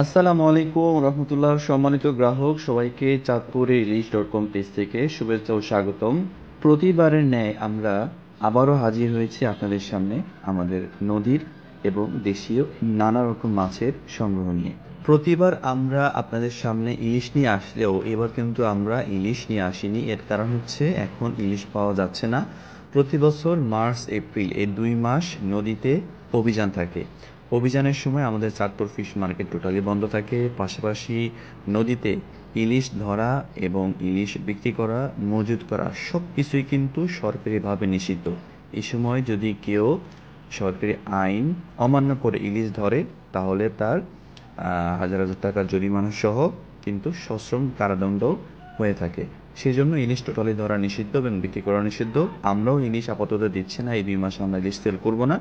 আসসালামু আলাইকুম রহমতুল্লাহ। সম্মানিত গ্রাহক সবাইকে চাঁদপুরে ইলিশ.com পেজ থেকে শুভেচ্ছা ও স্বাগতম। প্রতিবারের ন্যায় আমরা আবারও হাজির হয়েছি আপনাদের সামনে আমাদের নদীর এবং দেশীয় নানা রকম মাছের সংগ্রহ নিয়ে। প্রতিবার আমরা আপনাদের সামনে ইলিশ নিয়ে আসলেও এবার কিন্তু আমরা ইলিশ নিয়ে আসিনি। এর কারণ হচ্ছে এখন ইলিশ পাওয়া যাচ্ছে না। প্রতি বছর মার্চ এপ্রিল এই 2 মাস নদীতে অভিযান থাকে। অভিযানের সময় আমাদের চাঁদপুর ফিশ মার্কেট টোটালি বন্ধ থাকে। পাশাপাশি নদীতে ইলিশ ধরা এবং ইলিশ বিক্রি করা, মজুত করা সব কিছুই কিন্তু সরকারিভাবে নিষিদ্ধ। এই সময় যদি কেউ সরকারি আইন অমান্য করে ইলিশ ধরে তাহলে তার হাজার হাজার টাকার জরিমানা সহ কিন্তু সশ্রম কারাদণ্ড হয়ে থাকে। সেই জন্য ইলিশ টোটালি ধরা নিষিদ্ধ এবং বিক্রি করা নিষিদ্ধ। আমরাও ইলিশ আপাতত দিচ্ছি না, এই 2 মাসে আমরা ইলিশ সেল করবো না।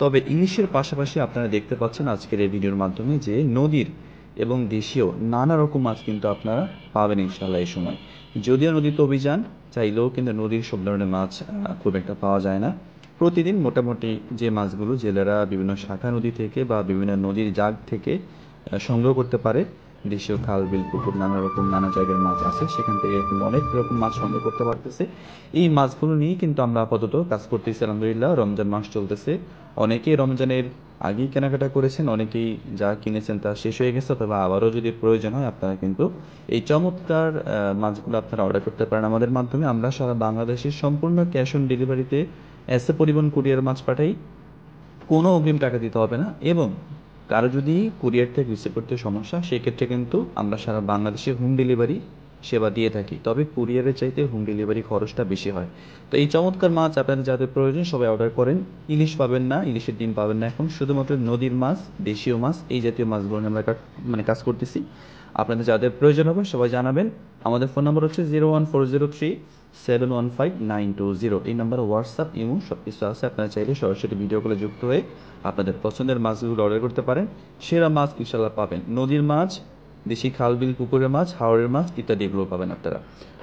তবে ইলিশের পাশাপাশি আপনারা দেখতে পাচ্ছেন আজকের এই ভিডিওর মাধ্যমে যে নদীর এবং দেশীয় নানা রকম মাছ কিন্তু আপনারা পাবেন ইনশাল্লাহ এই সময়। যদিও নদীতে অভিযান চাইলেও কিন্তু নদীর সব ধরনের মাছ খুব একটা পাওয়া যায় না। প্রতিদিন মোটামুটি যে মাছগুলো জেলেরা বিভিন্ন শাখা নদী থেকে বা বিভিন্ন নদীর জাগ থেকে সংগ্রহ করতে পারে, দেশীয় খাল বিল পুকুর নানা জায়গার মাছ আছে, সেখান থেকে অনেক রকম মাছ সংগ্রহ করতে পারতেছে। এই মাছগুলো নিয়েই কিন্তু আমরা আপাতত কাজ করতেছি আলহামদুলিল্লাহ। রমজান মাস চলতেছে, অনেকেই রমজানের আগেই কেনাকাটা করেছেন, অনেকেই যা কিনেছেন তা শেষ হয়ে গেছে, তবে আবারও যদি প্রয়োজন হয় আপনারা কিন্তু এই চমৎকার মাছগুলো আপনারা অর্ডার করতে পারেন আমাদের মাধ্যমে। আমরা সারা বাংলাদেশের সম্পূর্ণ ক্যাশ অন ডেলিভারিতে এসএ পরিবহন কুরিয়ার মাছ পাঠাই, কোনো অগ্রিম টাকা দিতে হবে না। এবং কারো যদি কুরিয়ার থেকে রিসিভ করতে সমস্যা, সেক্ষেত্রে কিন্তু আমরা সারা বাংলাদেশে হোম ডেলিভারি সেবা দিয়ে থাকি, তবে কুরিয়ারের চাইতে হোম ডেলিভারি খরচটা বেশি হয়। তো এই চমৎকার মাছ আপনাদের যাদের প্রয়োজন সবাই অর্ডার করেন। ইলিশ পাবেন না, ইলিশের ডিম পাবেন না, এখন শুধুমাত্র নদীর মাছ, দেশীয় মাছ, এই জাতীয় মাছগুলো নিয়ে আমরা কাজ করতেছি। আপনাদের যাদের প্রয়োজন হবে সবাই জানাবেন। আমাদের ফোন নাম্বার হচ্ছে 01403715920। এই নাম্বারে হোয়াটসঅ্যাপ, ইমো সব কিছু আছে। আপনারা চাইলে সরাসরি ভিডিও কলে যুক্ত হয়ে আপনাদের পছন্দের মাছগুলো অর্ডার করতে পারেন। সেরা মাছ ইনশাল্লাহ পাবেন, নদীর মাছ, দেশি খাল বিল পুকুরের মাছ, হাওরের মাছ ইত্যাদি এগুলো পাবেন আপনারা।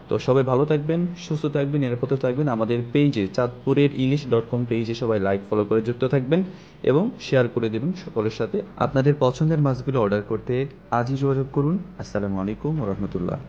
তো সবাই ভালো থাকবেন, সুস্থ থাকবেন, নিরাপদে থাকবেন। আমাদের পেজে চাঁদপুরের ইলিশ.com পেজে সবাই লাইক ফলো করে যুক্ত থাকবেন এবং শেয়ার করে দেবেন সকলের সাথে। আপনাদের পছন্দের মাছগুলো অর্ডার করতে আজই যোগাযোগ করুন। আসসালামু আলাইকুম রহমতুল্লাহ।